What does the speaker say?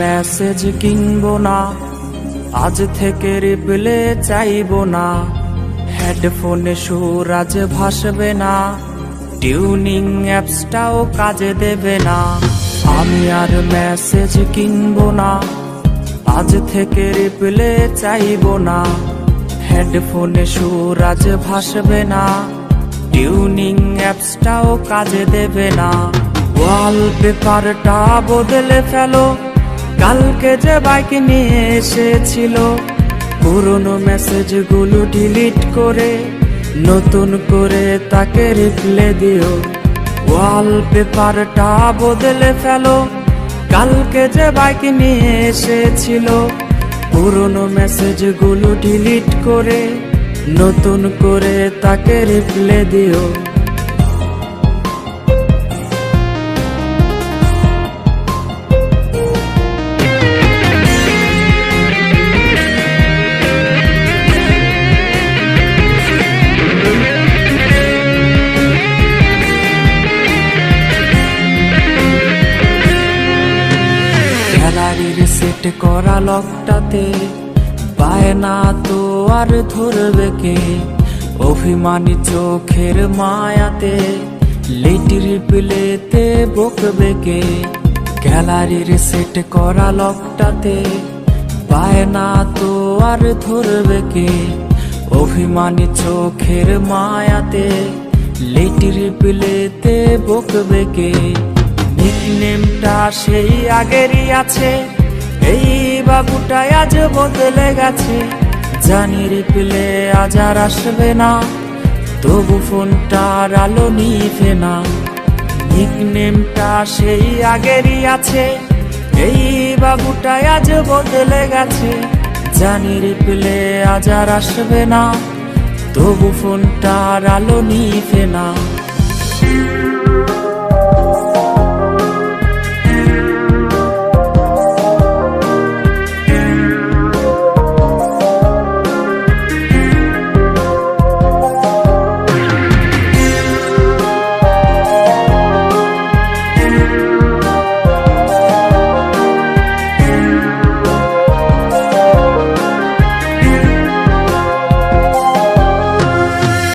Message কিনবো না, আজ থেকে রিপ্লে চাইবো না। হেডফোনে সুর আজ ভাসবে না, টিউনিং অ্যাপসটাও কাজে দেবে না। আমি আর মেসেজ কিনবো না, আজ থেকে রিপ্লে চাইবো না। হেডফোনে সুর আজ ভাসবে না, টিউনিং অ্যাপসটাও কাজে দেবে না। ওয়ালপেপারটা বদলে ফেলো, কালকে যে বাইক নিয়ে এসেছিল। পুরনো মেসেজগুলো ডিলিট করে নতুন করে তাকে রিপ্লে দিও। ওয়ালপেপারটা বদলে ফেলো, কালকে যে বাইক নিয়ে এসেছিল। পুরনো মেসেজগুলো ডিলিট করে নতুন করে তাকে রিপ্লে দিও। গ্যালারির সেট করা লকটাতে পায় না তো আর ধরবে কে। অভিমানী চোখের মায়াতে লেট রিপ্লেতে বকবে কে। গ্যালারির সেট করা লকটাতে পায় না তো আর ধরবে কে। অভিমানী চোখের মায়াতে লেট রিপ্লেতে বকবে কে। নিকনেমটা সেই আগেরই আছে, এই বাবুটাই আজ বদলে গেছে। জানি রিপ্লে আজ আর আসবে না, তবু ফোনটার আলো নিভে না। নিকনেমটা সেই আগেরই আছে, এই বাবুটাই আজ বদলে গেছে। জানি রিপ্লে আজ আর আসবে না, তবু ফোনটার আলো নিভে না।